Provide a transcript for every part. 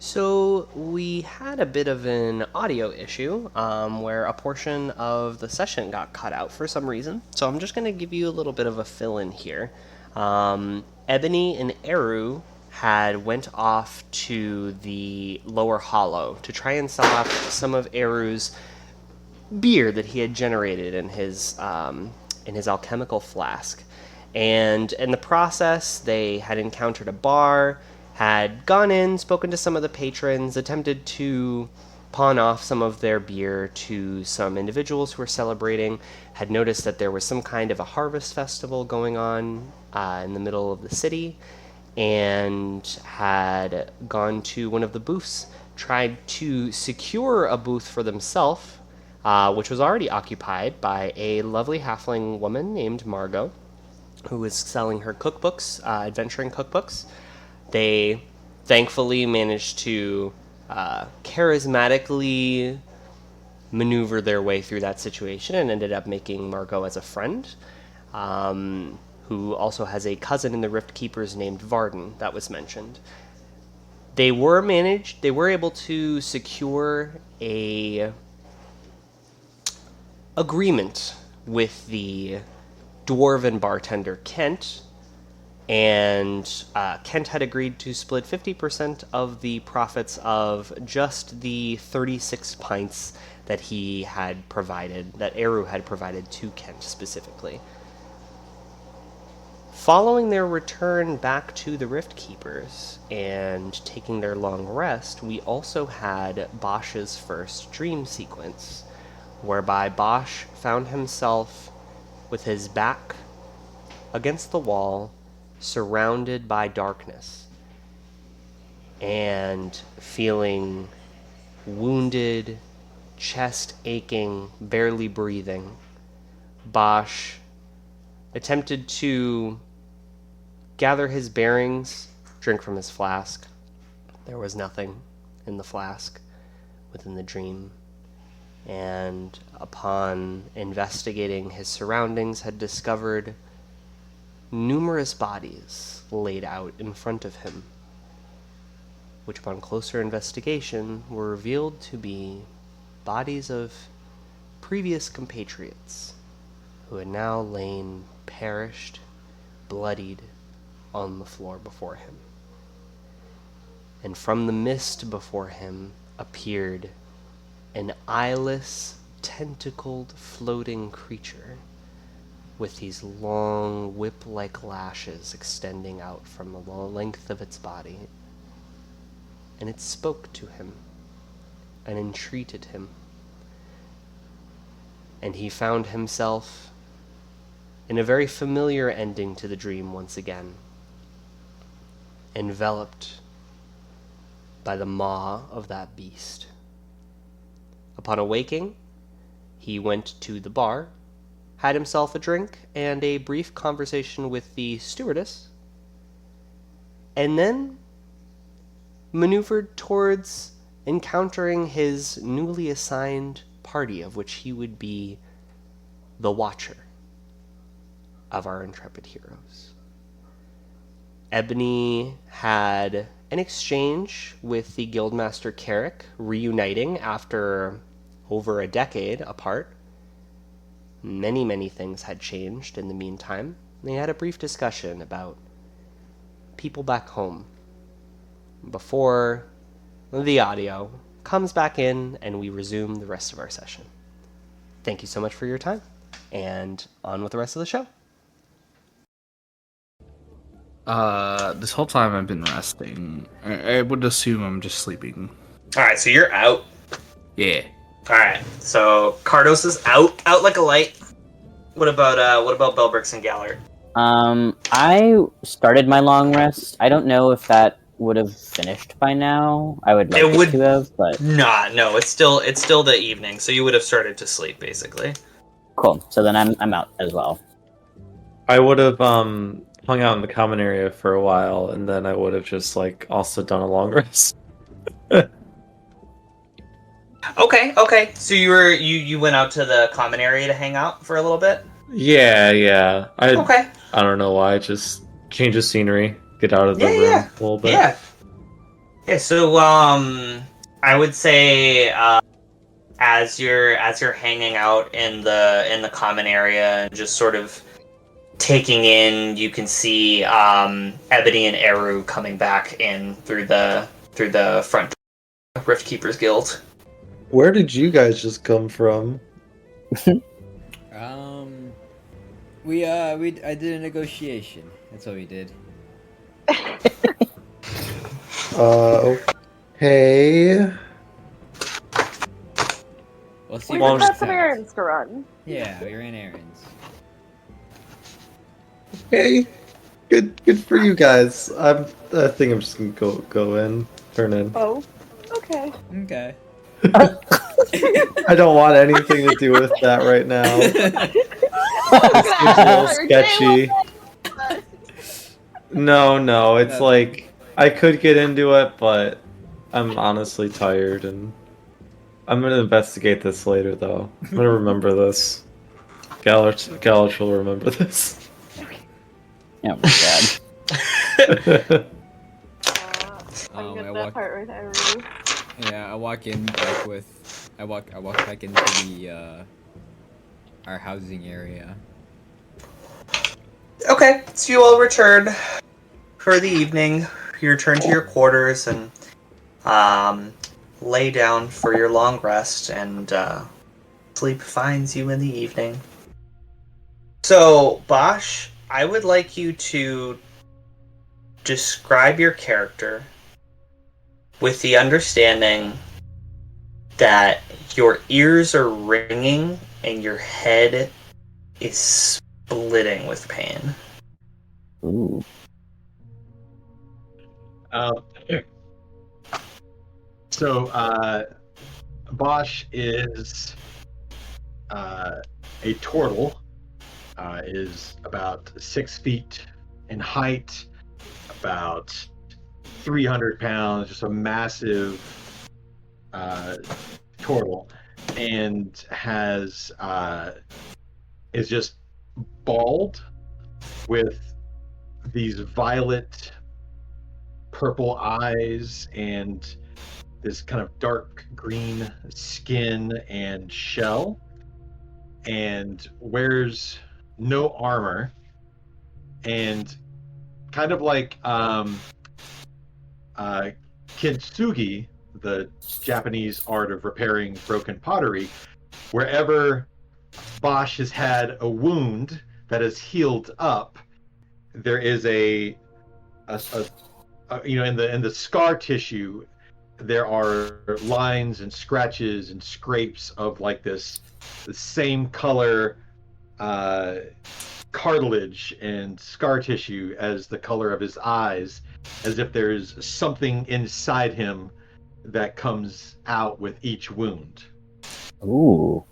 So we had a bit of an audio issue where a portion of the session got cut out for some reason. So I'm just going to give you a little bit of a fill-in here. Ebony and Eru had went off to the lower hollow to try and sell off some of Eru's beer that he had generated in his alchemical flask. And in the process, they had encountered a bar, had gone in, spoken to some of the patrons, attempted to pawn off some of their beer to some individuals who were celebrating, had noticed that there was some kind of a harvest festival going on in the middle of the city, and had gone to one of the booths, tried to secure a booth for themselves, which was already occupied by a lovely halfling woman named Margot, who was selling her cookbooks, adventuring cookbooks. They thankfully managed to charismatically maneuver their way through that situation and ended up making Margot as a friend, who also has a cousin in the Rift Keepers named Varden that was mentioned. They were able to secure a agreement with the dwarven bartender Kent, and Kent had agreed to split 50% of the profits of just the 36 pints that he had provided, that Eru had provided to Kent specifically. Following their return back to the Rift Keepers and taking their long rest, we also had Bosch's first dream sequence, whereby Bosch found himself with his back against the wall, surrounded by darkness, and feeling wounded, chest aching, barely breathing. Bosch attempted to gather his bearings, drink from his flask. There was nothing in the flask within the dream, and upon investigating his surroundings, had discovered numerous bodies laid out in front of him, which upon closer investigation were revealed to be bodies of previous compatriots who had now lain perished, bloodied, on the floor before him. And from the mist before him appeared an eyeless, tentacled, floating creature with these long, whip-like lashes extending out from the length of its body. And it spoke to him and entreated him. And he found himself in a very familiar ending to the dream once again, enveloped by the maw of that beast. Upon awaking, he went to the bar, had himself a drink and a brief conversation with the stewardess, and then maneuvered towards encountering his newly assigned party, of which he would be the watcher of our intrepid heroes. Ebony had an exchange with the Guildmaster Carrick, reuniting after over a decade apart. Many, many things had changed in the meantime. They had a brief discussion about people back home before the audio comes back in and we resume the rest of our session. Thank you so much for your time, and on with the rest of the show. This whole time I've been resting. I would assume I'm just sleeping. Alright, so you're out. Yeah. Alright, so Cardos is out like a light. What about Belbrix and Gallard? I started my long rest. I don't know if that would have finished by now. I would like it to have, but no, it's still the evening, so you would have started to sleep basically. Cool. So then I'm out as well. I would have hung out in the common area for a while, and then I would have just also done a long rest. Okay. So you went out to the common area to hang out for a little bit? Yeah. Okay. I don't know why. Just change of scenery, get out of the room a little bit. Yeah, so I would say as you're hanging out in the common area and just sort of taking in, you can see Ebony and Eru coming back in through the front door of Rift Keepers Guild. Where did you guys just come from? I did a negotiation. That's what we did. Okay. We'll see We what just works got some out. errands to run. Yeah, we ran errands. Okay. Good for you guys. I think I'm just gonna go in, turn in. Oh, okay. Okay. I don't want anything to do with that right now. It seems a little sketchy. No, it's like I could get into it, but I'm honestly tired, and I'm gonna investigate this later. Though I'm gonna remember this. Gallert will remember this. Oh my god. I'm getting I that walk- part right, Irene. Yeah, I walk in like I walk back into the our housing area. Okay, so you all return for the evening. You return to your quarters and lay down for your long rest, and sleep finds you in the evening. So, Bosch, I would like you to describe your character with the understanding that your ears are ringing and your head is splitting with pain. Ooh. So, Bosch is a turtle. Is about 6 feet in height, about 300 pounds, just a massive turtle, and is just bald with these violet purple eyes and this kind of dark green skin and shell, and wears no armor, and kind of like kintsugi, the Japanese art of repairing broken pottery, wherever Bosch has had a wound that has healed up, there is in the scar tissue, there are lines and scratches and scrapes of like the same color cartilage and scar tissue as the color of his eyes, as if there's something inside him that comes out with each wound. Ooh.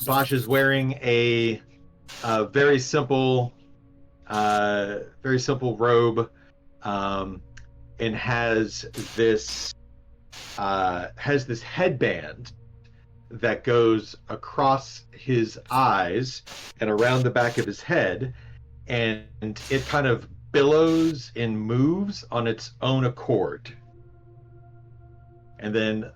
Bosch is wearing a very simple robe, and has this headband that goes across his eyes and around the back of his head, and it kind of billows and moves on its own accord. And then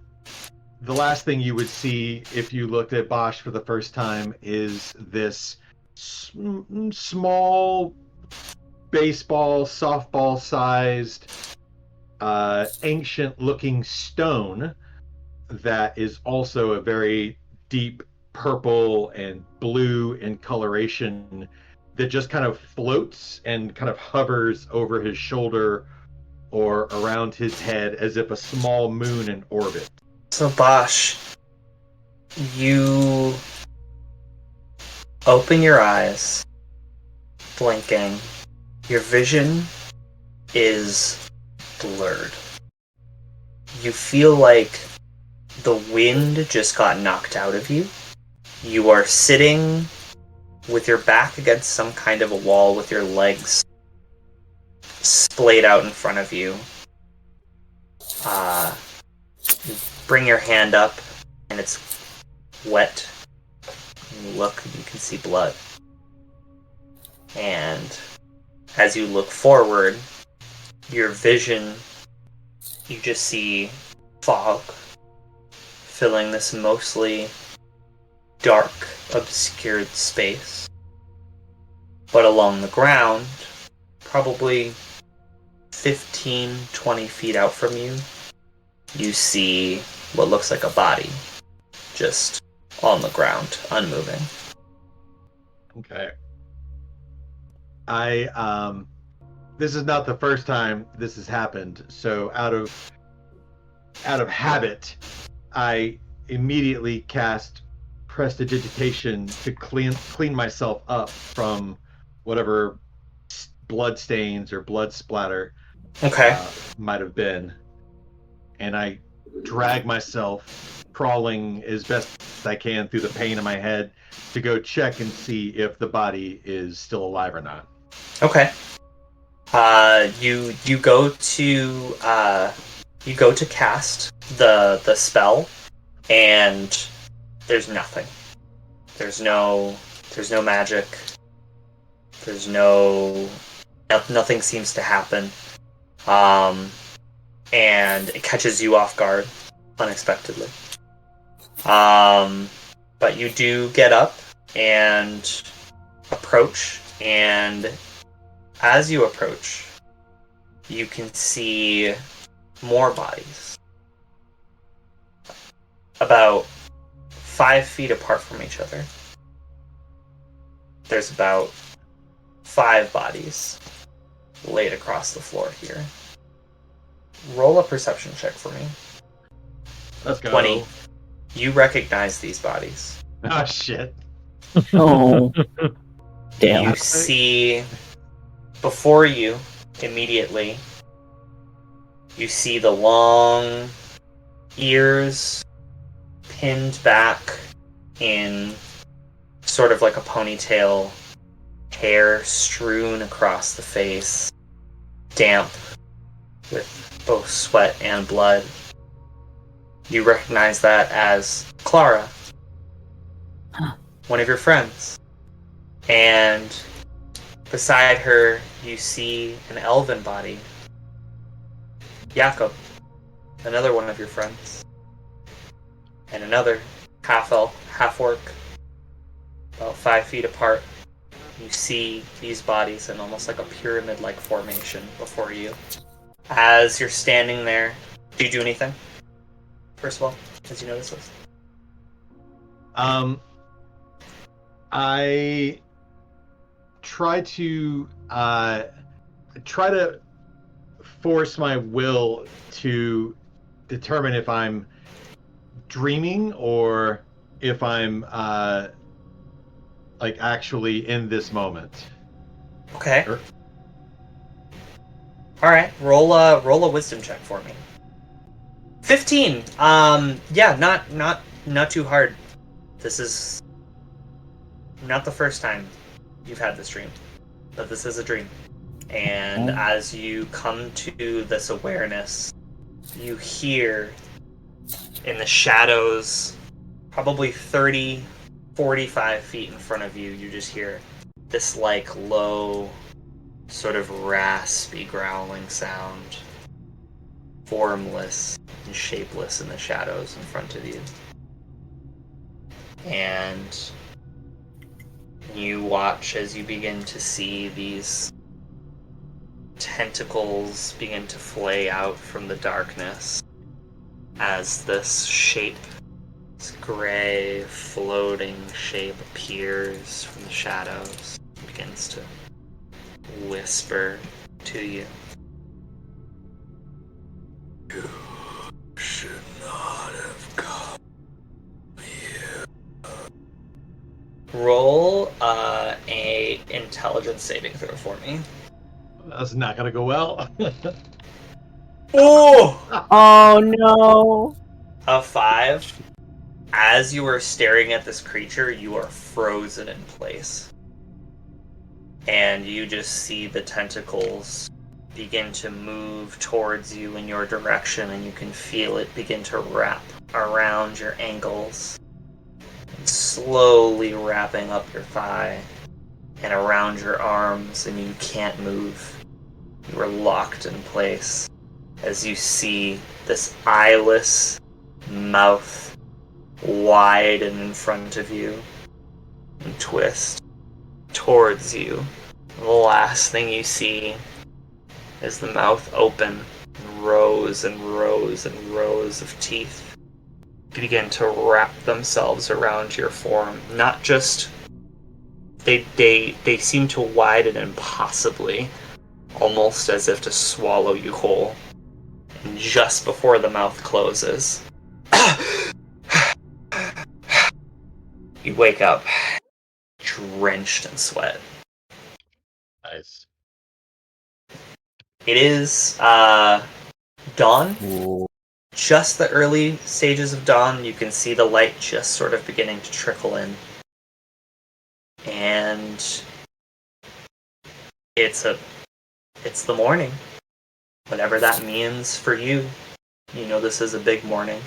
the last thing you would see if you looked at Bosch for the first time is this small baseball, softball sized, ancient looking stone that is also a very deep purple and blue in coloration, that just kind of floats and kind of hovers over his shoulder or around his head as if a small moon in orbit. So, Bosch, you open your eyes, blinking. Your vision is blurred. You feel like the wind just got knocked out of you. You are sitting with your back against some kind of a wall with your legs splayed out in front of you. You bring your hand up and it's wet. And you look and you can see blood. And as you look forward, your vision, you just see fog filling this mostly dark, obscured space. But along the ground, probably 15, 20 feet out from you, you see what looks like a body just on the ground, unmoving. Okay. This is not the first time this has happened, so out of habit, I immediately cast prestidigitation to clean myself up from whatever blood stains or blood splatter Okay. might have been, and I drag myself crawling as best I can through the pain in my head to go check and see if the body is still alive or not. Okay. You go to cast the spell, and there's nothing. There's no magic. Nothing seems to happen. And it catches you off guard unexpectedly. But you do get up and approach, and as you approach, you can see more bodies. About 5 feet apart from each other. There's about 5 bodies laid across the floor here. Roll a perception check for me. Let's go. 20. You recognize these bodies. Oh shit. Oh. Damn. You see before you, immediately, you see the long ears pinned back in sort of like a ponytail, hair strewn across the face, damp with both sweat and blood. You recognize that as Clara, one of your friends. And beside her, you see an elven body. Jakob, another one of your friends. And another half-elf, half-orc, about 5 feet apart. You see these bodies in almost like a pyramid-like formation before you. As you're standing there, do you do anything? First of all, as you notice this? I try to force my will to determine if I'm dreaming or if I'm like actually in this moment. Okay. Sure. All right. Roll a wisdom check for me. 15. Yeah, not too hard. This is not the first time you've had this dream, but this is a dream. And as you come to this awareness, you hear in the shadows, probably 30, 45 feet in front of you, you just hear this like low, sort of raspy growling sound, formless and shapeless in the shadows in front of you. And you watch as you begin to see these tentacles begin to flay out from the darkness as this shape, this gray, floating shape appears from the shadows and begins to whisper to you. You should not have come here. Roll a intelligence saving throw for me. That's not gonna go well. Oh! Oh no! A 5. As you are staring at this creature, you are frozen in place. And you just see the tentacles begin to move towards you in your direction, and you can feel it begin to wrap around your ankles, and slowly wrapping up your thigh and around your arms, and you can't move. You are locked in place as you see this eyeless mouth widen in front of you and twist towards you. The last thing you see is the mouth open, and rows and rows and rows of teeth begin to wrap themselves around your form. Not just they seem to widen impossibly, almost as if to swallow you whole. And just before the mouth closes, you wake up drenched in sweat. Nice. It is dawn. Ooh. Just the early stages of dawn. You can see the light just sort of beginning to trickle in. And it's the morning. Whatever that means for you. You know this is a big morning.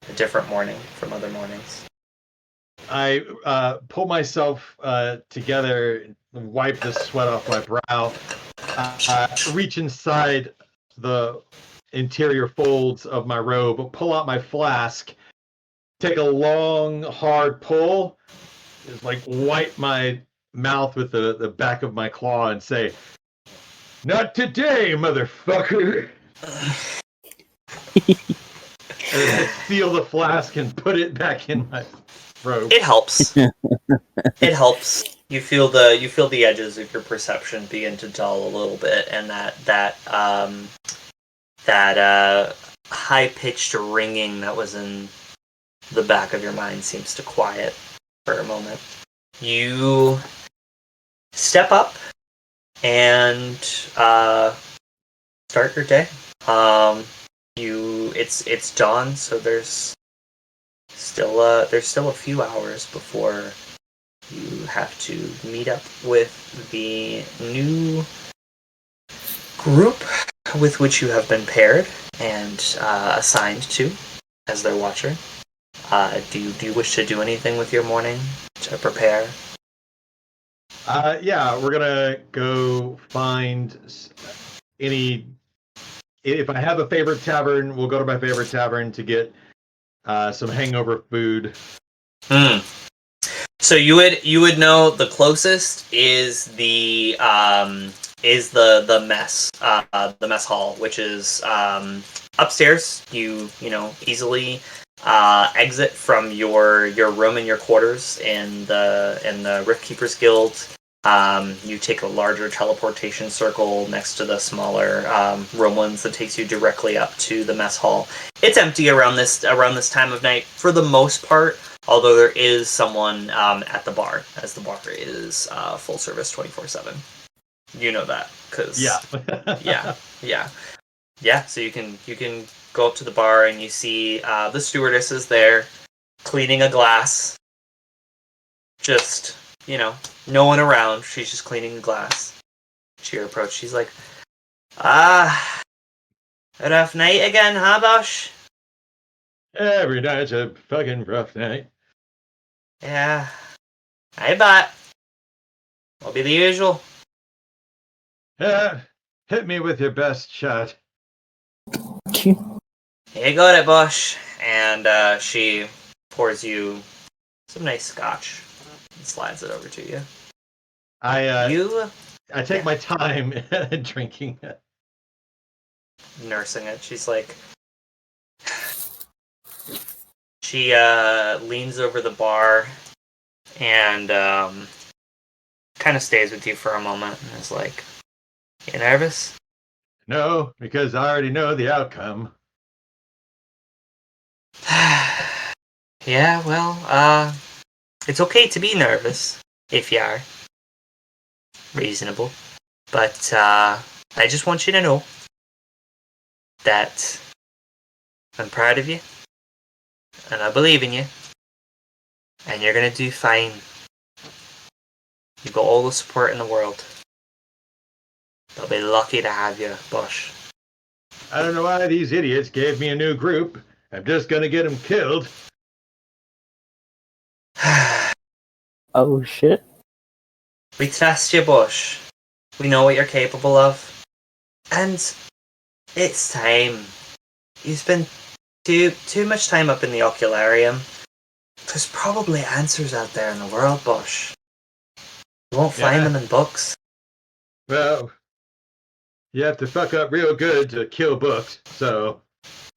A different morning from other mornings. I pull myself together, wipe the sweat off my brow, reach inside the interior folds of my robe, pull out my flask, take a long, hard pull, just like wipe my mouth with the back of my claw and say, "Not today, motherfucker!" And I seal the flask and put it back in my robe. It helps. It helps. You feel the edges of your perception begin to dull a little bit, and that high pitched ringing that was in the back of your mind seems to quiet for a moment. You step up and start your day. It's dawn, so there's still a few hours before you have to meet up with the new group with which you have been paired and assigned to as their watcher. Do you wish to do anything with your morning to prepare? Yeah, we're gonna go find any. If I have a favorite tavern, we'll go to my favorite tavern to get some hangover food. So you would know the closest is the mess the mess hall, which is upstairs. You easily exit from your room and your quarters in the Rift Keepers Guild. You take a larger teleportation circle next to the smaller room ones that takes you directly up to the mess hall. It's empty around this time of night for the most part, although there is someone at the bar, as the bar is full service 24/7. You know that because yeah. So you can go up to the bar and you see the stewardess is there cleaning a glass. Just no one around. She's just cleaning a glass. To your approach, she's like, rough night again, huh, Bosch? Every night's a fucking rough night. Yeah, I bet. Will be the usual. Hit me with your best shot. You got it, Bosch. And she pours you some nice scotch and slides it over to you. I take my time drinking it. Nursing it. She's like, she leans over the bar and kind of stays with you for a moment and is like, you nervous? No, because I already know the outcome. Yeah, well, it's okay to be nervous if you are reasonable, but I just want you to know that I'm proud of you and I believe in you and you're gonna do fine. You've got all the support in the world. They'll be lucky to have you, Bosch. I don't know why these idiots gave me a new group. I'm just gonna get them killed. Oh shit. We trust you, Bosch. We know what you're capable of. And it's time. You spend too much time up in the ocularium. There's probably answers out there in the world, Bosch. You won't find them in books. Well, you have to fuck up real good to kill books, so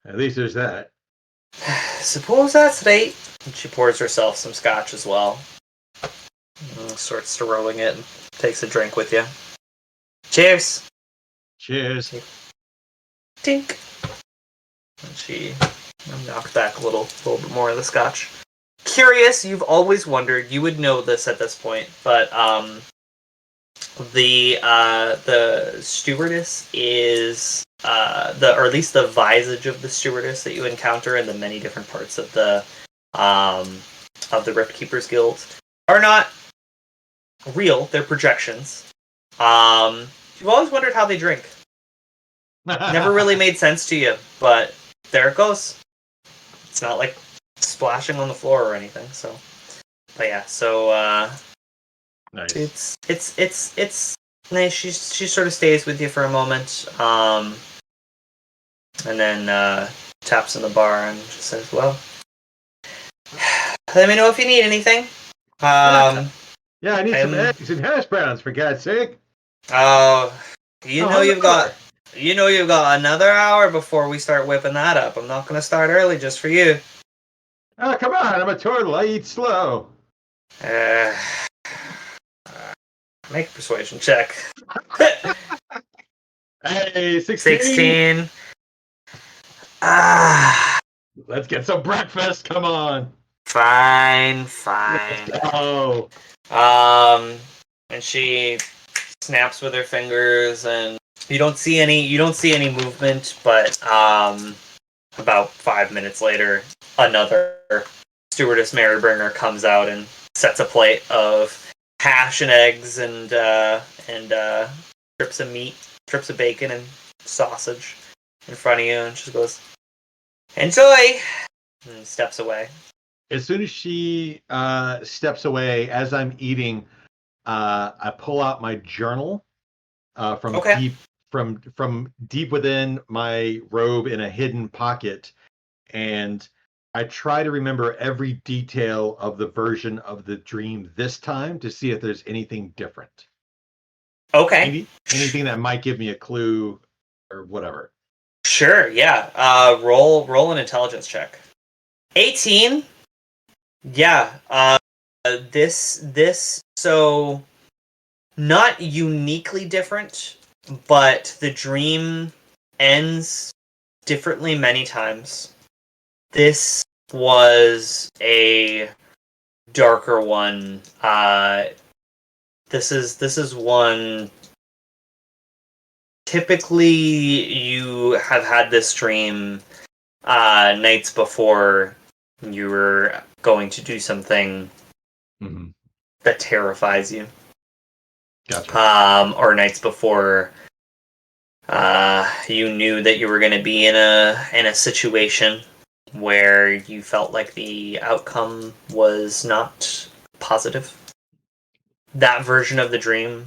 at least there's that. Suppose that's right. And she pours herself some scotch as well. Starts stirring it and takes a drink with you. Cheers! Cheers. Tink! And she knocked back a little bit more of the scotch. Curious, you've always wondered, you would know this at this point, but the stewardess is or at least the visage of the stewardess that you encounter in the many different parts of the Rift Keepers Guild are not real. They're projections. You've always wondered how they drink. Never really made sense to you, but there it goes. It's not like splashing on the floor or anything. So, but yeah. So Nice. it's nice. She sort of stays with you for a moment, and then taps on the bar and just says, "Well, let me know if you need anything." Yeah, I need some eggs and hash browns for God's sake. You've got another hour before we start whipping that up. I'm not gonna start early just for you. Oh, come on! I'm a turtle. I eat slow. Make a persuasion check. Hey, 16. 16. Let's get some breakfast. Come on. Fine. Oh. And she snaps with her fingers, and you don't see any movement, but about 5 minutes later, another stewardess Marybringer comes out and sets a plate of hash and eggs and strips of meat, strips of bacon and sausage in front of you, and she goes, "Enjoy!" and steps away. As soon as she steps away, as I'm eating, I pull out my journal from deep within my robe in a hidden pocket, and I try to remember every detail of the version of the dream this time to see if there's anything different. Okay. Anything that might give me a clue or whatever. Sure, yeah. Roll an intelligence check. 18. Yeah. This so not uniquely different, but the dream ends differently many times. This was a darker one. This is one. Typically, you have had this dream nights before you were going to do something that terrifies you. Gotcha. Or nights before you knew that you were going to be in a situation where you felt like the outcome was not positive. That version of the dream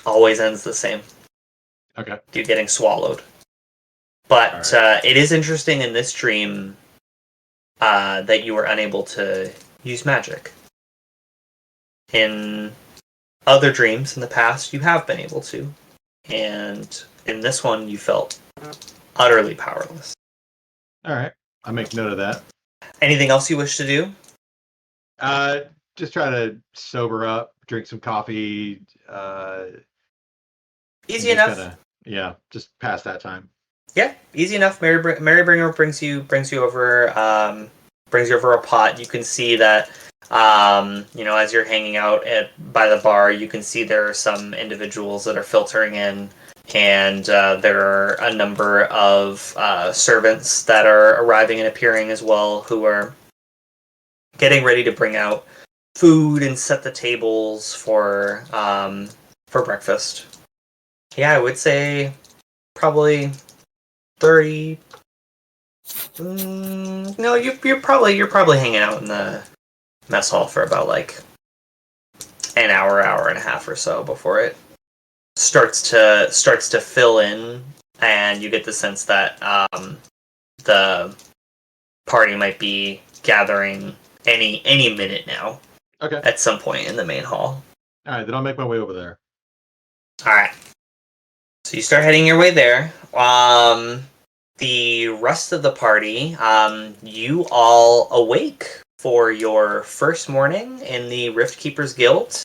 always ends the same. Okay. You getting swallowed. But it is interesting in this dream that you were unable to use magic. In other dreams in the past, you have been able to. And in this one, you felt utterly powerless. All right. I'll make note of that. Anything else you wish to do? Just try to sober up, drink some coffee. Easy enough. Just pass that time. Yeah, easy enough. Marybringer brings you over a pot. You can see that as you're hanging out by the bar, you can see there are some individuals that are filtering in, and there are a number of servants that are arriving and appearing as well, who are getting ready to bring out food and set the tables for breakfast. Yeah, I would say probably 30. No, you're probably hanging out in the mess hall for about like an hour and a half or so before it starts to fill in, and you get the sense that the party might be gathering any minute now. Okay. At some point in the main hall. All right, then I'll make my way over there. All right. So you start heading your way there. The rest of the party, you all awake for your first morning in the Rift Keepers Guild.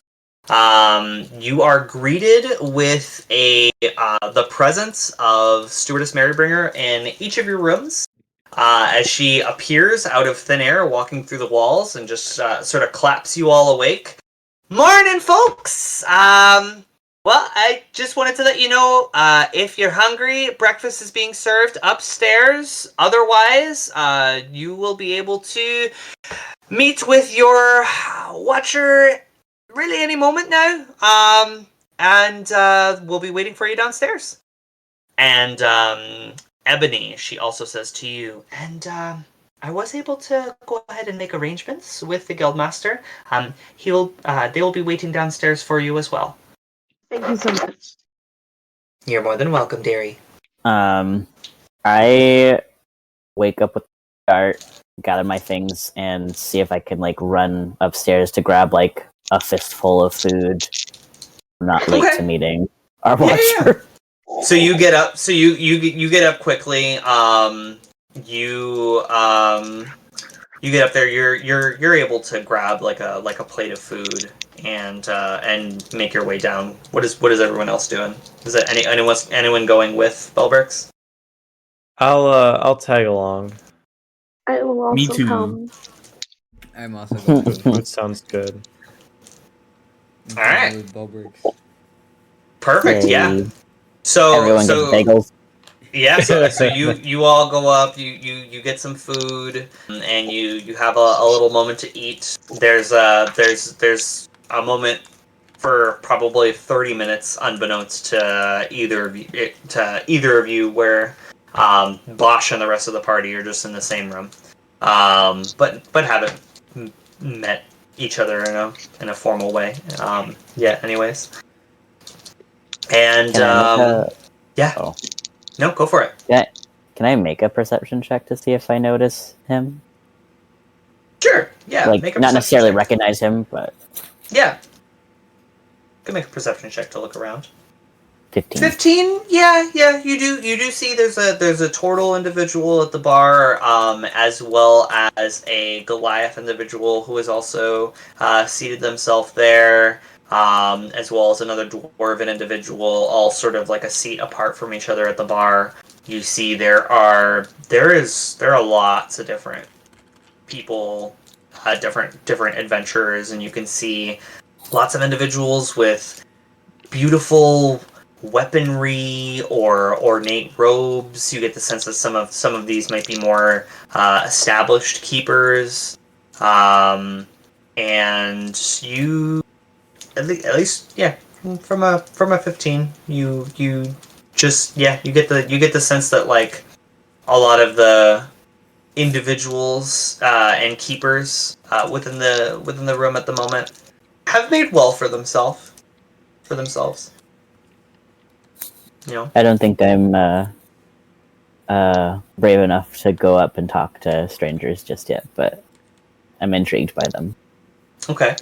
You are greeted with the presence of Stewardess Marybringer in each of your rooms. As she appears out of thin air, walking through the walls, and just sort of claps you all awake. Morning, folks! Well, I just wanted to let you know, if you're hungry, breakfast is being served upstairs. Otherwise, you will be able to meet with your watcher really any moment now. And we'll be waiting for you downstairs. And Ebony, she also says to you, and I was able to go ahead and make arrangements with the guildmaster. They will be waiting downstairs for you as well. Thank you so much. You're more than welcome, dearie. I wake up with a start, gather my things, and see if I can run upstairs to grab a fistful of food. I'm not late to meeting our watcher. So you get up. So you get up quickly. You get up there. You're able to grab like a plate of food and make your way down. What is everyone else doing? Is that anyone going with Belbrix? I'll tag along. I will also Me too. come. I'm also going with Food sounds good. All right. with Belbrix. Perfect. Yay. Yeah. So Everyone gets bagels. Yeah, so you all go up, you get some food, and you have a little moment to eat. There's a moment for probably 30 minutes, unbeknownst to either of you, where Bosch and the rest of the party are just in the same room, but haven't met each other in a formal way. Anyways, and yeah. Oh. No, go for it. Can I make a perception check to see if I notice him? Sure. Yeah. Not necessarily recognize him, but yeah. Can make a perception check to look around. 15. 15. Yeah. You do see there's a turtle individual at the bar, as well as a Goliath individual who has also seated themselves there. As well as another dwarven individual, all sort of like a seat apart from each other at the bar. You see there are lots of different people, different adventurers, and you can see lots of individuals with beautiful weaponry or ornate robes. You get the sense that some of these might be more established keepers, and you. At least, yeah. From a 15, you just you get the sense that a lot of the individuals and keepers within the room at the moment have made well for themselves. You know. I don't think I'm brave enough to go up and talk to strangers just yet, but I'm intrigued by them. Okay.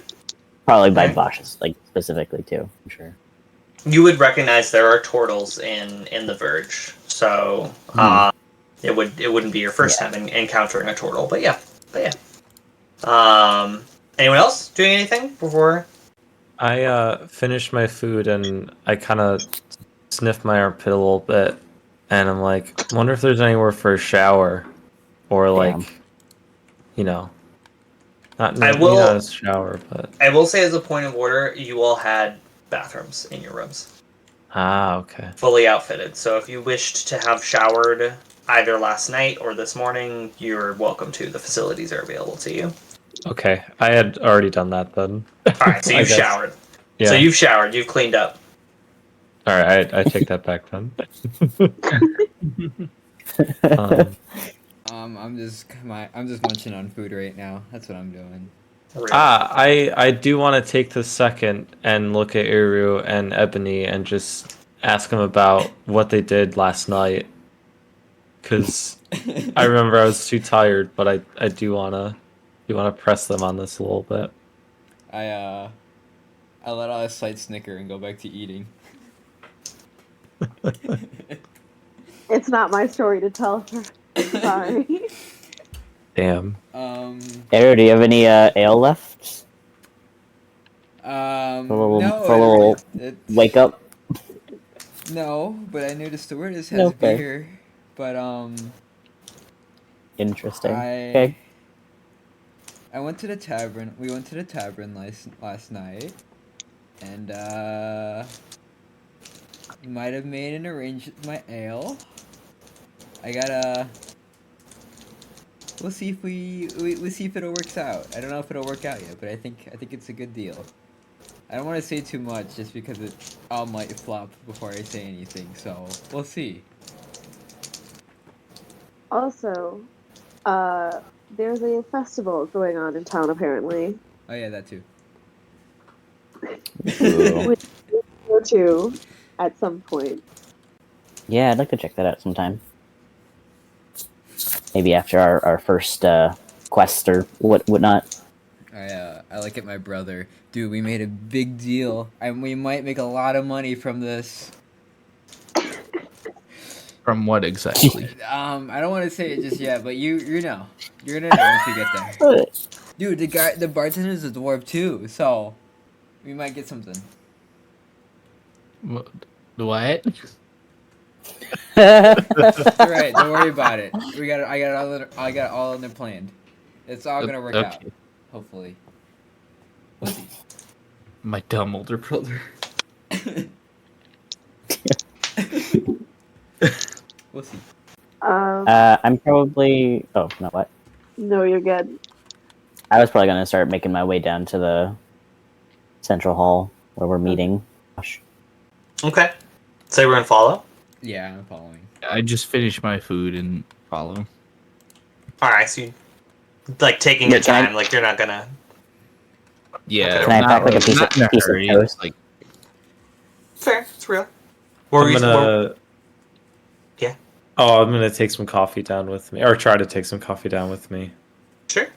Probably by Bosch's, specifically too. I'm sure. You would recognize there are turtles in the Verge, so it wouldn't be your first time encountering a turtle, but yeah. Anyone else doing anything before? I finished my food and I kind of sniffed my armpit a little bit, and I'm like, wonder if there's anywhere for a shower, or not a shower, but I will say as a point of order, you all had bathrooms in your rooms. Okay. Fully outfitted. So if you wished to have showered either last night or this morning, you're welcome to. The facilities are available to you. Okay. I had already done that then. Alright, so you've showered. Yeah. So you've showered, you've cleaned up. Alright, I take that back then. I'm just munching on food right now. That's what I'm doing. I do want to take the second and look at Iru and Ebony and just ask them about what they did last night. Because I remember I was too tired, but I do wanna press them on this a little bit. I let out a slight snicker and go back to eating. It's not my story to tell. Sorry. Damn. Aaron, do you have any ale left? No. Wake up. No, but I knew the stewardess has Okay. beer. But Interesting. I Okay. went to the tavern. We went to the tavern last night, and might have made an arrangement with my ale. I gotta. We'll see if we'll see if it'll works out. I don't know if it'll work out yet, but I think it's a good deal. I don't want to say too much just because it all might flop before I say anything. So we'll see. Also, there's a festival going on in town apparently. Oh yeah, that too. Ooh. Which we'll go to at some point. Yeah, I'd like to check that out sometime. Maybe after our first quest or whatnot. I like it, my brother. Dude, we made a big deal, and we might make a lot of money from this. From what exactly? I don't want to say it just yet, but you know, you're gonna know once we get there. Dude, the bartender's a dwarf too, so we might get something. What? Alright, don't worry about it. I got it all in the planned. It's all gonna work out. Hopefully. We'll see. My dumb older brother. We'll see. I'm probably. Oh, no, what? No, you're good. I was probably gonna start making my way down to the central hall where we're meeting. Gosh. Okay. So everyone follow? Yeah, I'm following. I just finished my food and follow. Alright, so you like taking your time, like you're not gonna Yeah. Can I pack like a piece of not in a hurry, toast? Like, fair, it's real. I'm gonna. Yeah. Oh, I'm gonna take some coffee down with me, or try to take some coffee down with me. Sure.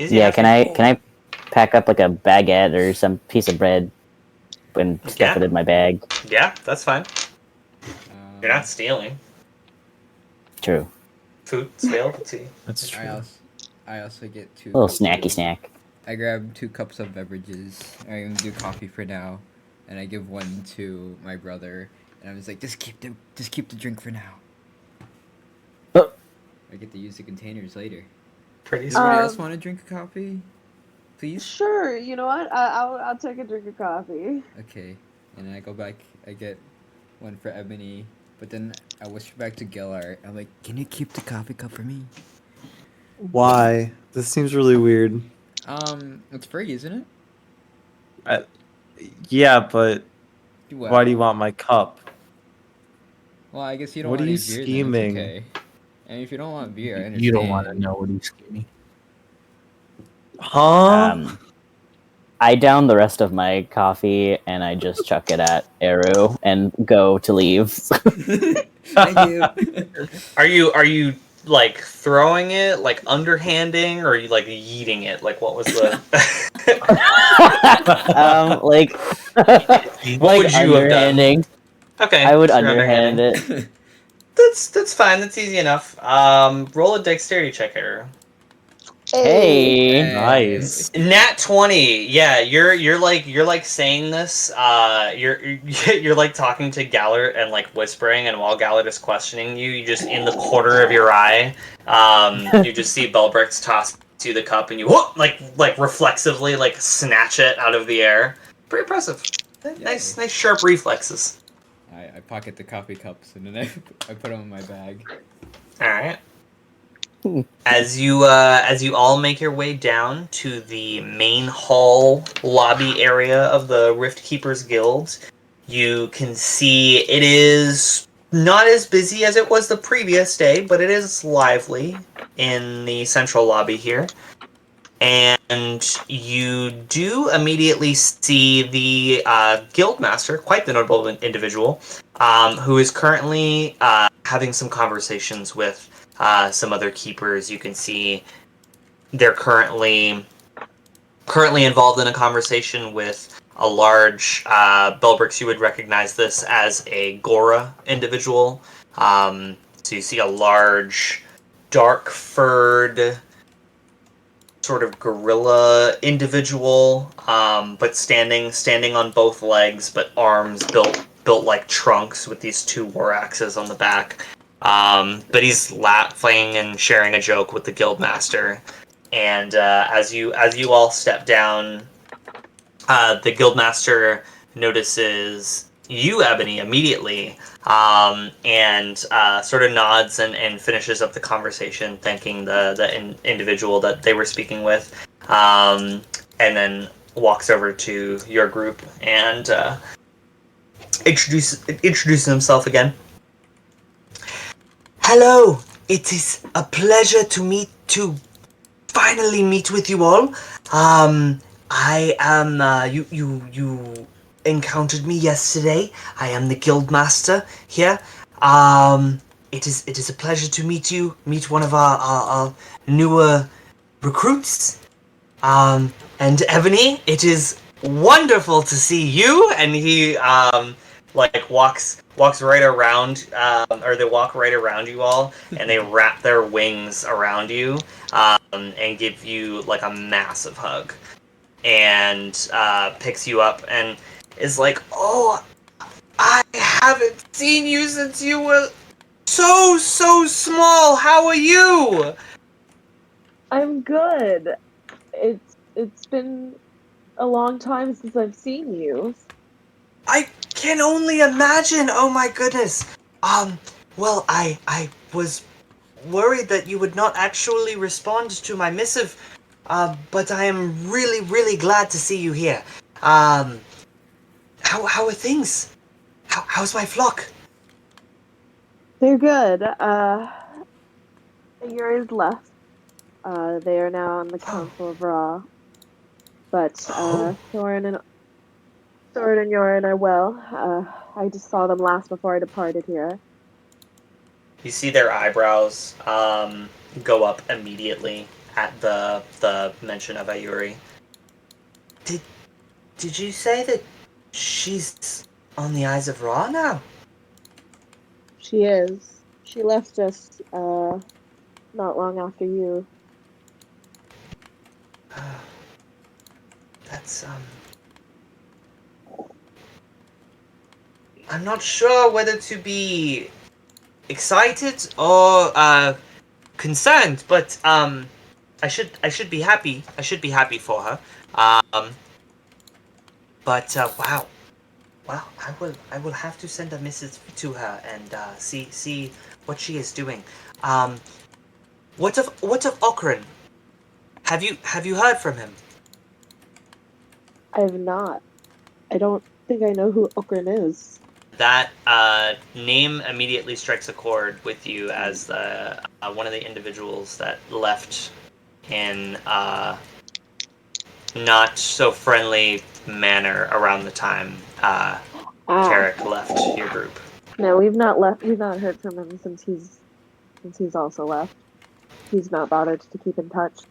Easy Yeah, enough. can I pack up like a baguette or some piece of bread and stuff it in my bag? Yeah, that's fine. You're not stealing. True. Food, steal, tea. That's true. I also get two. A little snacky snack. I grab 2 cups of beverages. I'm gonna do coffee for now, and I give one to my brother. And I'm just like, just keep the drink for now. I get to use the containers later. Pretty Does anybody else want to drink a coffee? Please? Sure, you know what? I'll take a drink of coffee. Okay. And I go back, I get one for Ebony, but then I whisper back to Gellart. I'm like, can you keep the coffee cup for me? Why? This seems really weird. It's free, isn't it? Yeah, but Well, why do you want my cup? Well, I guess you don't What want are any you beer, scheming? then it's okay. And if you don't want beer, I understand. you don't want to know what he's scheming. Huh? I down the rest of my coffee and I just chuck it at Eru and go to leave. Thank you. Are you like throwing it, like underhanding, or are you like yeeting it? Like what was the like what would you have done? underhanding. Okay. I would so you're underhand underhanding. it. That's fine, that's easy enough. Roll a dexterity check here. Hey. Nice. Nat 20. Yeah, you're like saying this. You're like talking to Gallert and like whispering, and while Gallert is questioning you, you just in the corner of your eye, you just see Belbrecht toss you the cup, and you whoop, like reflexively like snatch it out of the air. Pretty impressive. Nice sharp reflexes. I pocket the coffee cups and then I put them in my bag. All right. As you all make your way down to the main hall lobby area of the Rift Keepers Guild, you can see it is not as busy as it was the previous day, but it is lively in the central lobby here. and you do immediately see the guildmaster, quite the notable individual, who is currently having some conversations with some other keepers. You can see they're currently involved in a conversation with a large Belbrix. You would recognize this as a Gora individual. So you see a large, dark-furred, sort of gorilla individual, but standing on both legs, but arms built like trunks with these two war axes on the back. But he's laughing and sharing a joke with the guildmaster. And as you all step down, the guildmaster notices you, Ebony, immediately, and sort of nods and finishes up the conversation, thanking the individual that they were speaking with, and then walks over to your group and introduces himself again. Hello, it is a pleasure to finally meet with you all. I am, you encountered me yesterday. I am the guildmaster here. It is a pleasure to meet one of our newer recruits. And Ebony, it is wonderful to see you. And he, walks right around, or they walk right around you all, and they wrap their wings around you, and give you, like, a massive hug. And picks you up and is like, "Oh, I haven't seen you since you were so small. How are you?" I'm good. It's been a long time since I've seen you. I can only imagine. Oh my goodness. Well, I was worried that you would not actually respond to my missive. But I am really glad to see you here. How are things? How's my flock? They're good. Yours left. They are now on the Council of Ra. But Thorin and Yoren are well. I just saw them last before I departed here. You see their eyebrows go up immediately at the mention of Ayuri. Did you say that she's on the Eyes of Ra now? She is. She left us not long after you. That's I'm not sure whether to be excited or concerned, but I should be happy. I should be happy for her. But wow, I will have to send a message to her and see what she is doing. What of Okran? Have you heard from him? I have not. I don't think I know who Okran is. That name immediately strikes a chord with you as one of the individuals that left in not so friendly manner around the time Carrick left your group. No, we've not left. We've not heard from him since he's also left. He's not bothered to keep in touch.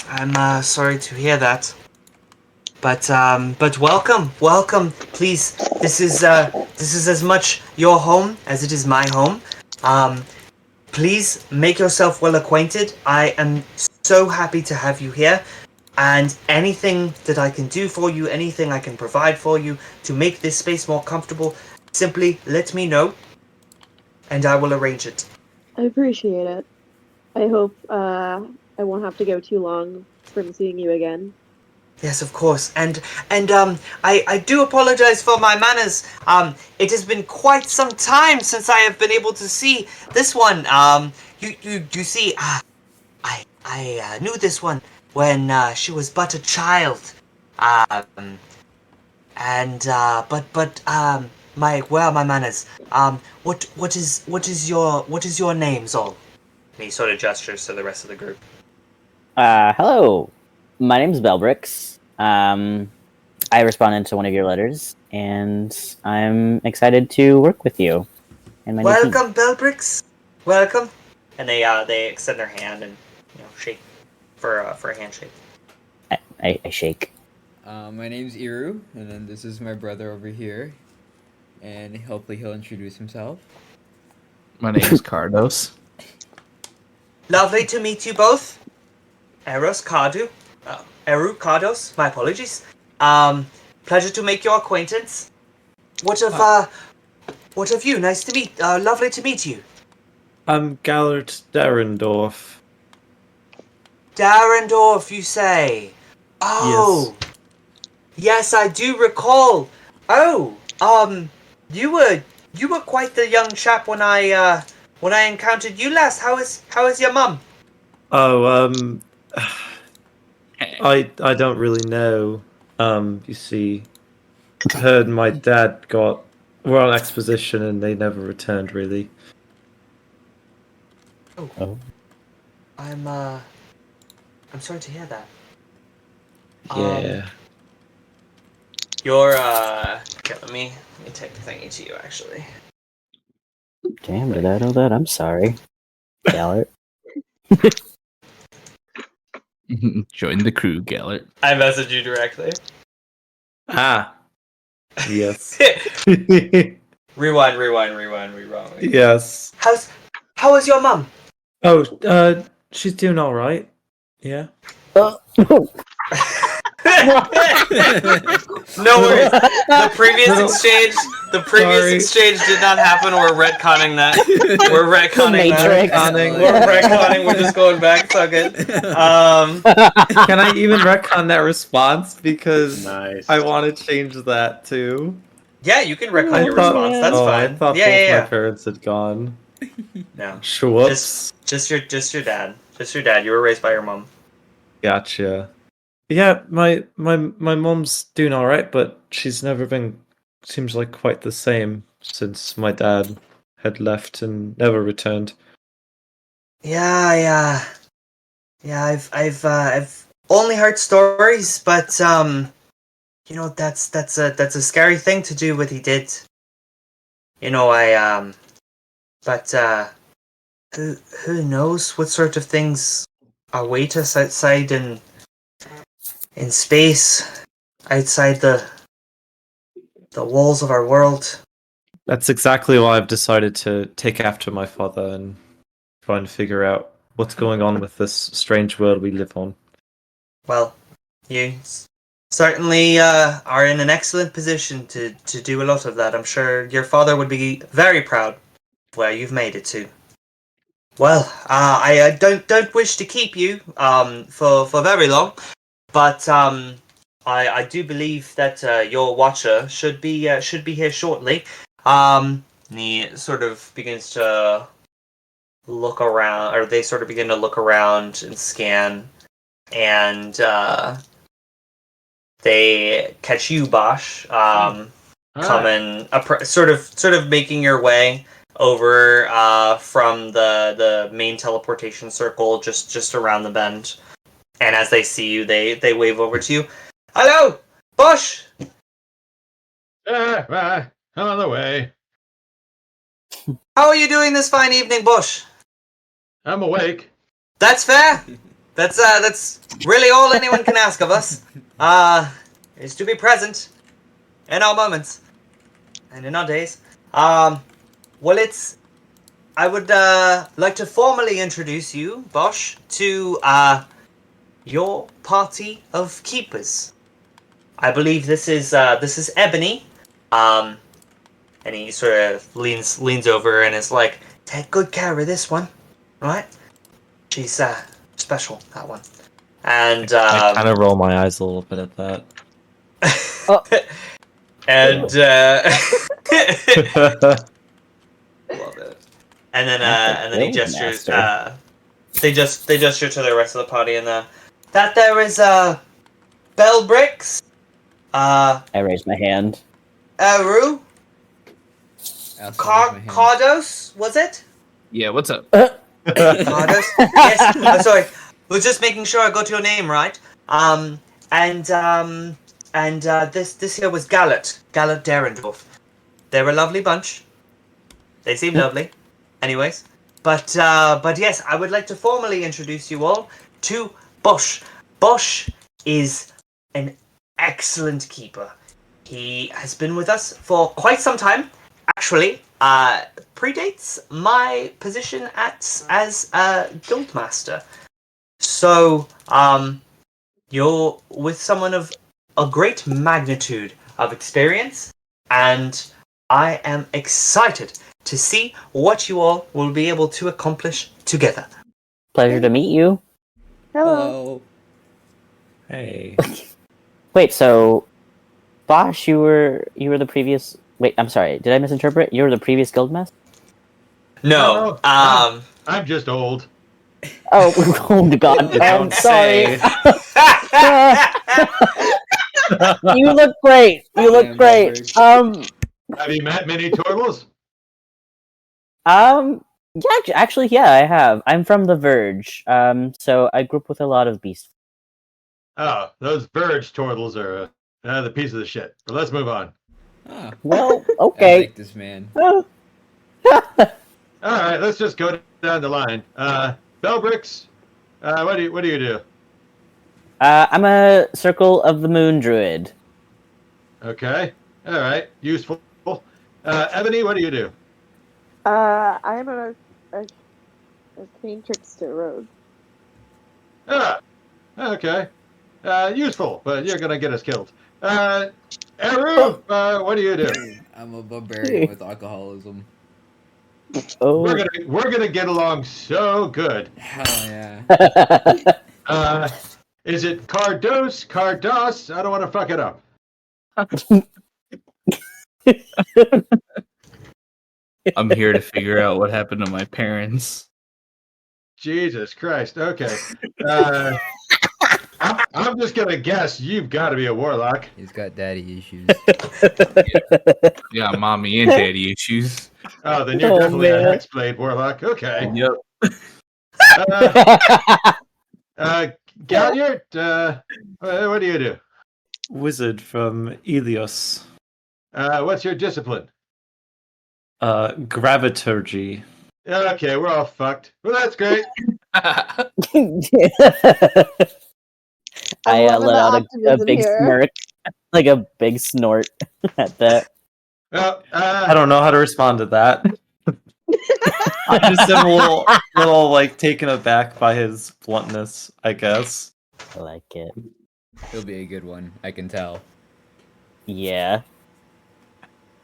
I'm sorry to hear that. But welcome. Please, this is as much your home as it is my home. Please make yourself well acquainted. I am so happy to have you here, and anything that I can do for you, anything I can provide for you to make this space more comfortable, simply let me know, and I will arrange it. I appreciate it. I hope I won't have to go too long from seeing you again. Yes, of course, and I do apologize for my manners. It has been quite some time since I have been able to see this one. You see, I knew this one when she was but a child. Where are my manners? What is your name, Zol? And he sort of gestures to the rest of the group. Hello. My name's Belbrix. I responded to one of your letters, and I'm excited to work with you and my new team. Welcome, Belbrix. Welcome. And they extend their hand and shake for a handshake. I shake. My name's Iru, and then this is my brother over here, and hopefully he'll introduce himself. My name is Cardos. Lovely to meet you both. Eru Cardos. My apologies. Pleasure to make your acquaintance. What of you? Nice to meet. Lovely to meet you. I'm Gellert Derendorf. Darendorf, you say? Oh, yes, I do recall. Oh, you were quite the young chap when I encountered you last. How is your mum? Oh, I don't really know. You see, I heard my dad were on exposition and they never returned really. Oh. I'm sorry to hear that. Yeah. You're okay, let me take the thingy to you actually. Damn, did I know that? I'm sorry. Gallert. Join the crew, Gellert. I messaged you directly. Ah. Yes. Rewind. Yes. How is your mum? Oh, she's doing all right. Yeah. No worries. The previous exchange did not happen. We're retconning that. We're retconning that. We're just going back. Fuck it. Can I even retcon that response? Because Nice. I want to change that too. Yeah, you can retcon your response. That's fine. I thought both my parents had gone. No. Whoops. Just your dad. Just your dad. You were raised by your mom. Gotcha. Yeah, my mom's doing all right, but she's never been. Seems like quite the same since my dad had left and never returned. Yeah. I've only heard stories, but that's a scary thing to do what he did. But who knows what sort of things await us outside in space, outside the walls of our world. That's exactly why I've decided to take after my father and try and figure out what's going on with this strange world we live on. Well, you certainly are in an excellent position to do a lot of that. I'm sure your father would be very proud of where you've made it to. Well, I don't wish to keep you for very long, but I do believe that your watcher should be here shortly. And he sort of begins to look around, or they sort of begin to look around and scan, and they catch you, Bosch, coming, sort of making your way over from the main teleportation circle, just around the bend. And as they see you, they wave over to you. Hello, Bosch. I'm on the way. How are you doing this fine evening, Bosch? I'm awake. That's fair. That's really all anyone can ask of us. Is to be present in our moments and in our days. Well, I would like to formally introduce you, Bosch, to your party of keepers. I believe this is Ebony. And he sort of leans over and is like, take good care of this one, right? She's special, that one. And I kind of roll my eyes a little bit at that. and love it. And then he gestures. They gesture to the rest of the party, and that there is Belbrix. I raise my hand. Eru. Cardos, was it? Yeah, what's up? Cardos? Yes. I'm sorry. Was just making sure I got your name right. This here was Gallert Derendorf. They're a lovely bunch. They seem lovely. Anyways. But yes, I would like to formally introduce you all to Bosch. Bosch is an excellent keeper. He has been with us for quite some time. Actually, predates my position as a guildmaster. So, you're with someone of a great magnitude of experience, and I am excited to see what you all will be able to accomplish together. Pleasure to meet you. Hello. Hey. Wait, so Bosch, you were the previous. Wait, I'm sorry. Did I misinterpret? You were the previous guildmaster? No, I'm just old. Oh, oh my God! You don't Sorry. say. You look great. You look Damn, great. Leopard. Have you met many Torgles? Yeah, actually, yeah, I have. I'm from the Verge. So I grew up with a lot of beasts. Oh, those Verge Torgles are the piece of the shit. But let's move on. Ah, Well, I okay. like this man. All right, let's just go down the line. Bellbricks, what do you do? I'm a Circle of the Moon druid. Okay, all right, useful. Ebony, what do you do? I am a arcane trickster rogue. Ah, okay, useful, but you're gonna get us killed. Eru, what do you do? I'm a barbarian with alcoholism. Oh. We're gonna get along so good. Hell yeah. Is it Cardos? I don't want to fuck it up. I'm here to figure out what happened to my parents. Jesus Christ. Okay. I'm just gonna guess you've got to be a warlock. He's got daddy issues. Yeah, mommy and daddy issues. Oh, then you're Oh, definitely a man. hexblade warlock. Okay. Yep. Galliard, what do you do? Wizard from Elios. What's your discipline? Graviturgy. Okay, we're all fucked. Well, that's great. I I'm let out loving the a optimism big here. smirk, like a big snort at that. Well, I don't know how to respond to that. I just am a little like taken aback by his bluntness, I guess. I like it. He'll be a good one, I can tell. Yeah.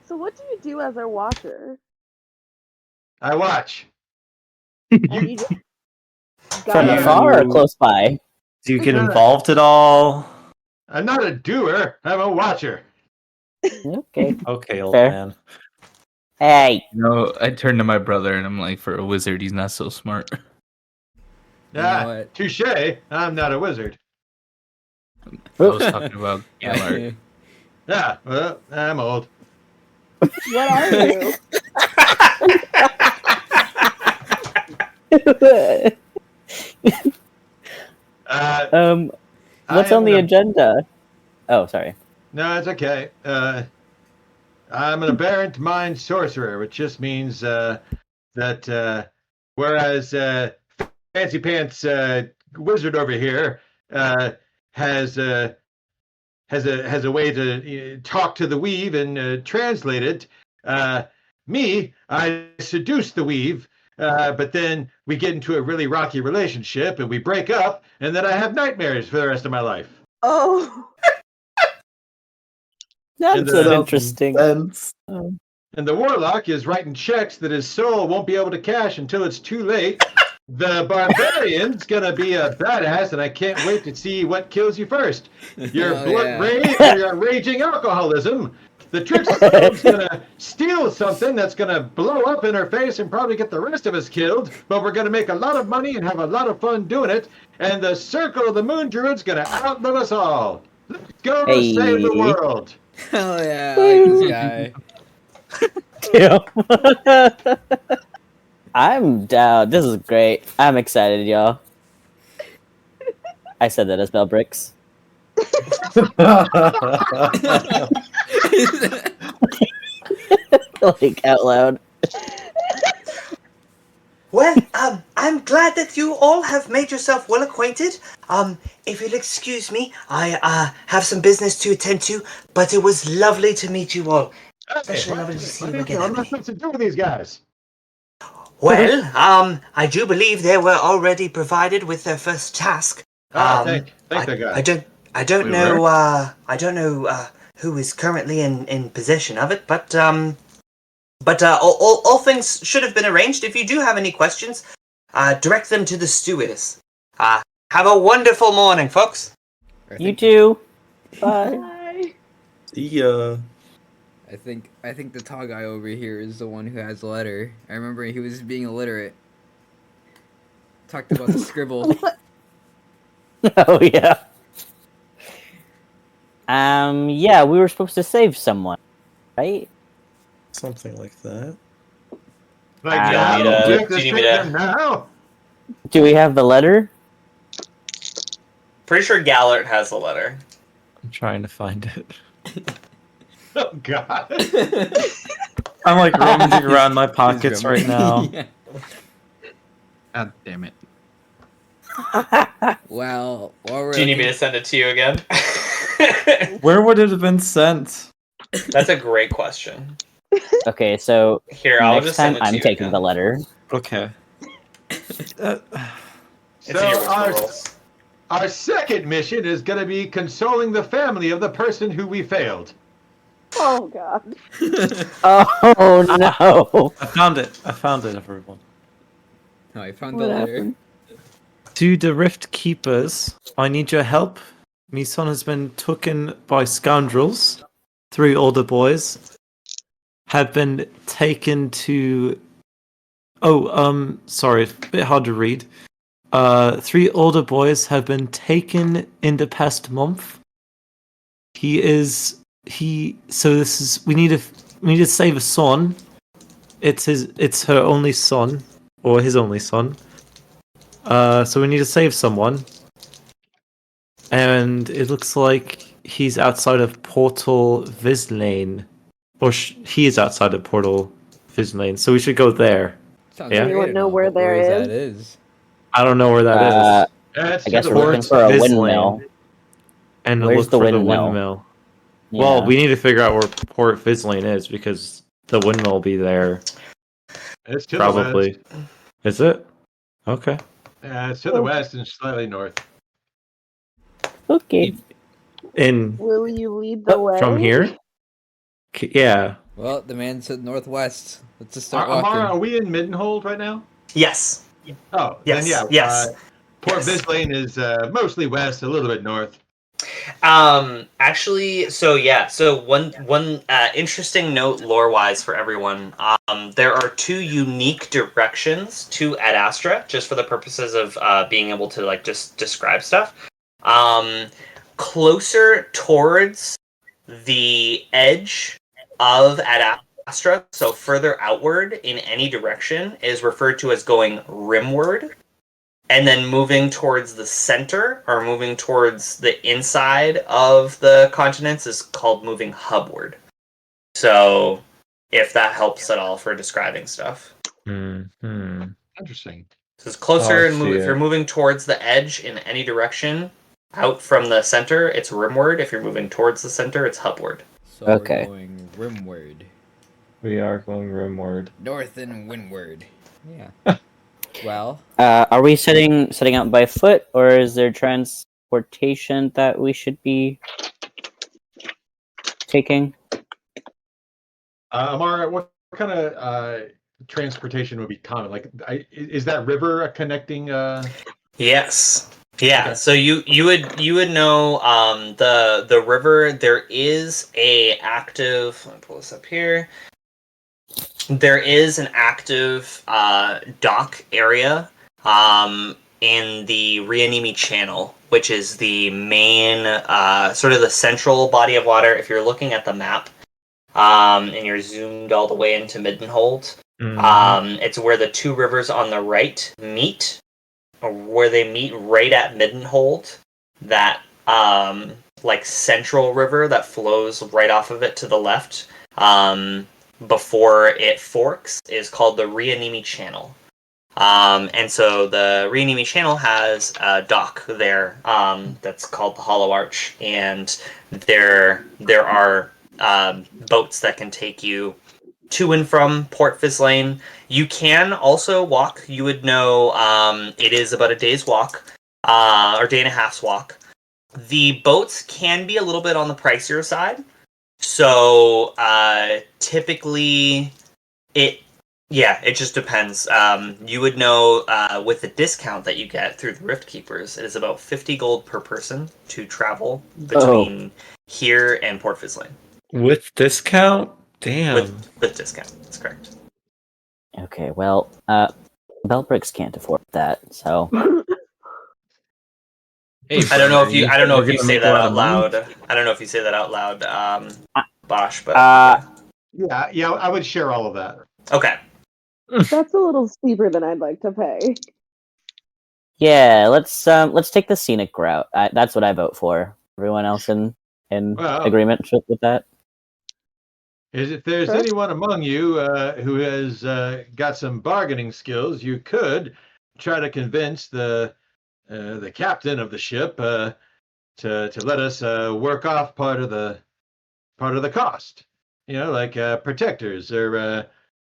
So what do you do as our watcher? I watch. You just From got afar or close by? Do you get involved at all? I'm not a doer. I'm a watcher. Okay. Okay, old Fair. man. Hey. No, I turned to my brother and I'm like, for a wizard, he's not so smart. You know what? Touche. I'm not a wizard. I was talking about Gallard. Yeah, well, I'm old. What are you? What's on the agenda? Oh, sorry. No, it's okay. I'm an aberrant mind sorcerer, which just means that whereas Fancy Pants Wizard over here has a way to talk to the weave and translate it. Me, I seduce the weave, but then we get into a really rocky relationship and we break up, and then I have nightmares for the rest of my life. Oh. That's the- interesting. And the warlock is writing checks that his soul won't be able to cash until it's too late. The barbarian's gonna be a badass, and I can't wait to see what kills you first. Your Oh, blood yeah. rage or your raging alcoholism. The trickster's gonna steal something that's gonna blow up in her face and probably get the rest of us killed, but we're gonna make a lot of money and have a lot of fun doing it. And the Circle of the Moon Druid's gonna outlive us all. Let's go save the world. Hell yeah, I like this guy. I'm down. This is great. I'm excited, y'all. I said that as Bell Bricks. Like out loud. Well, I'm glad that you all have made yourself well acquainted. If you'll excuse me, I have some business to attend to, but it was lovely to meet you all. Especially lovely to see you again, I'm not Emily. supposed to do with these guys. Well, I do believe they were already provided with their first task. Thank I the guy. I don't We know, were? I don't know, who is currently in possession of it, but all things should have been arranged. If you do have any questions, direct them to the stewardess. Have a wonderful morning, folks. You too. Bye. Bye. See ya. I think the tall guy over here is the one who has the letter. I remember he was being illiterate. Talked about the scribble. Oh yeah. Yeah, we were supposed to save someone, right? Something like that. Like Do you now? want me to- We have do to you need save me to- them now? Do we have the letter? Pretty sure Gallert has the letter. I'm trying to find it. Oh, God. I'm like rummaging around my He's pockets right now. Yeah. God damn it. Well, while we're Do you need me looking- to send it to you again? Where would it have been sent? That's a great question. Okay, so Here, I'll next just time send it to I'm you taking again. the letter. Okay. It's So in your whisper rolls. our second mission is going to be consoling the family of the person who we failed. Oh god. Oh no! I found it, everyone. Oh, I found the What letter. happened? To the Rift Keepers, I need your help. My son has been taken by scoundrels. 3 older boys have been taken to. Sorry, it's a bit hard to read. 3 older boys have been taken in the past month. So this is we need to save a son. It's her only son, or his only son. So we need to save someone. And it looks like he's outside of Portal Vislane. Or he is outside of Portal Vislane, so we should go there. Sounds Yeah. great Anyone and know all, where but where there that is? is? I don't know where that is. That's I guess to the we're looking west. for a Vislane. windmill. And Where's look the for the windmill? windmill. Yeah. Well, we need to figure out where Port Vislane is, because the windmill will be there. It's to the Probably. west. Is it? Okay. It's to the west and slightly north. Okay. Will you lead the way? From here? Yeah. Well, the man said northwest. Let's just start walking. Amara, are we in Middenhold right now? Yes. Oh, Yes, then yeah. yes. Port Yes. Vislane is mostly west, a little bit north. Actually, so yeah, so one interesting note lore-wise for everyone. There are 2 unique directions to Ad Astra, just for the purposes of being able to like just describe stuff. Closer towards the edge of Ad Astra, so further outward in any direction, is referred to as going rimward. And then moving towards the center, or moving towards the inside of the continents, is called moving hubward. So, if that helps at all for describing stuff. Mm-hmm. Interesting. So it's closer, Oh, I and see if you're it. moving towards the edge in any direction, out from the center, it's rimward. If you're moving towards the center, it's hubward. So Okay. we're going rimward. We are going rimward. North and windward. Yeah. Well, Are we setting out by foot, or is there transportation that we should be taking? Amara, what kind of transportation would be common? Like, is that river a connecting? Yes. Yeah. Okay. So you would know the river. There is a active. Let me pull this up here. There is an active dock area in the Rianimi Channel, which is the main sort of the central body of water. If you're looking at the map and you're zoomed all the way into Middenhold, it's where the 2 rivers on the right meet, or where they meet right at Middenhold. that like central river that flows right off of it to the left before it forks is called the Rianimi Channel. And so the Rianimi Channel has a dock there that's called the Hollow Arch, and there are boats that can take you to and from Port Fislane. You can also walk. You would know it is about a day's walk, or day and a half's walk. The boats can be a little bit on the pricier side. So typically it just depends. You would know with the discount that you get through the Rift Keepers, it is about 50 gold per person to travel between here and Port Fislane. With discount? Damn. With discount, that's correct. Okay, well, Bellbricks can't afford that, so Hey, I don't know if you we're gonna say make a that lot out of money? loud. I don't know if you say that out loud, Bosch, but Yeah, I would share all of that. okay. That's a little steeper than I'd like to pay. yeah, let's take the scenic route. That's what I vote for. Everyone else in Well, agreement with that? if there's Sure. anyone among you who has got some bargaining skills, you could try to convince the captain of the ship to let us work off part of the cost. Like protectors or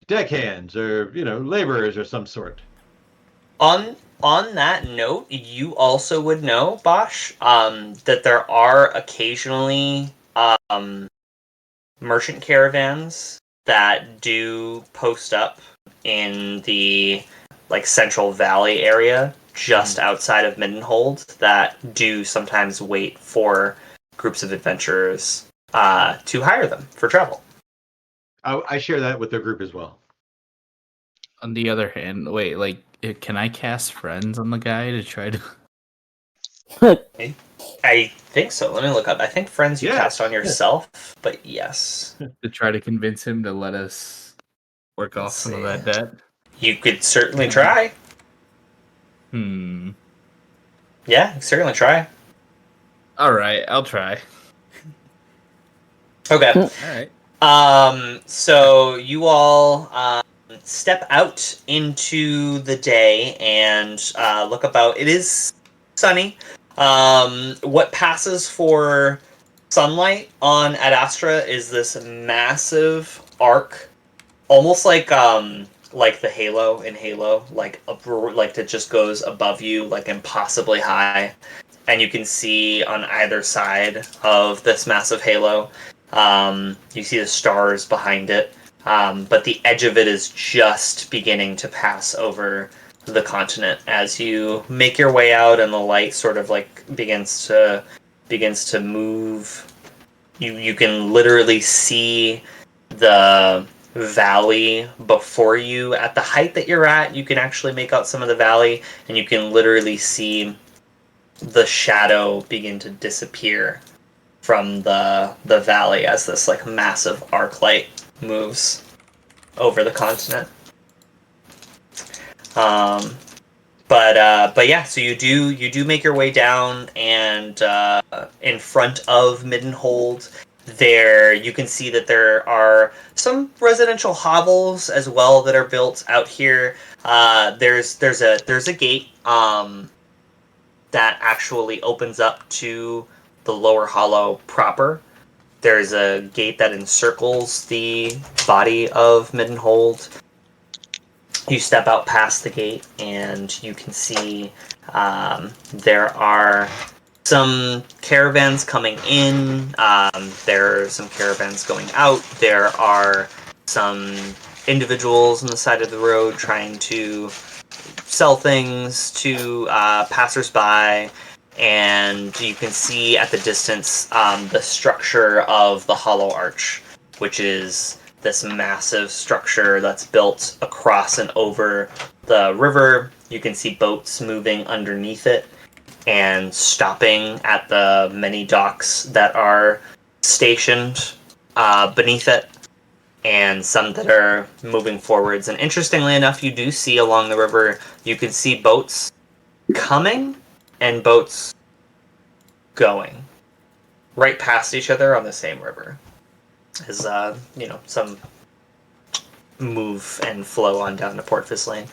deckhands or laborers or some sort. On that note, you also would know, Bosch, that there are occasionally merchant caravans that do post up in the like Central Valley area, just outside of Middenhold, that do sometimes wait for groups of adventurers to hire them for travel. I share that with the group as well. On the other hand, wait, like, can I cast friends on the guy to try to? I think so. Let me look up. I think friends you Yes, cast on yes. yourself, but yes. To try to convince him to let us work off Let's some of see. that debt? You could certainly try. Yeah, certainly try. All right, I'll try. Okay. All right. So you all step out into the day and look about. It is sunny. What passes for sunlight on Ad Astra is this massive arc, almost like the Halo in Halo, like that just goes above you, like impossibly high, and you can see on either side of this massive halo. You see the stars behind it, but the edge of it is just beginning to pass over the continent as you make your way out, and the light sort of like begins to move. You can literally see the valley before you. At the height that you're at, you can actually make out some of the valley, and you can literally see the shadow begin to disappear from the valley as this like massive arc light moves over the continent. But yeah, so you do make your way down, and in front of Middenhold, there you can see that there are some residential hovels as well that are built out here. There's a gate that actually opens up to the lower hollow proper. There's a gate that encircles the body of Middenhold. You step out past the gate, and you can see there are some caravans coming in. There are some caravans going out. There are some individuals on the side of the road trying to sell things to passersby. And you can see at the distance the structure of the Hollow Arch, which is this massive structure that's built across and over the river. You can see boats moving underneath it and stopping at the many docks that are stationed beneath it, and some that are moving forwards. And interestingly enough, you do see along the river, you can see boats coming and boats going right past each other on the same river. As some move and flow on down to Port Fislane.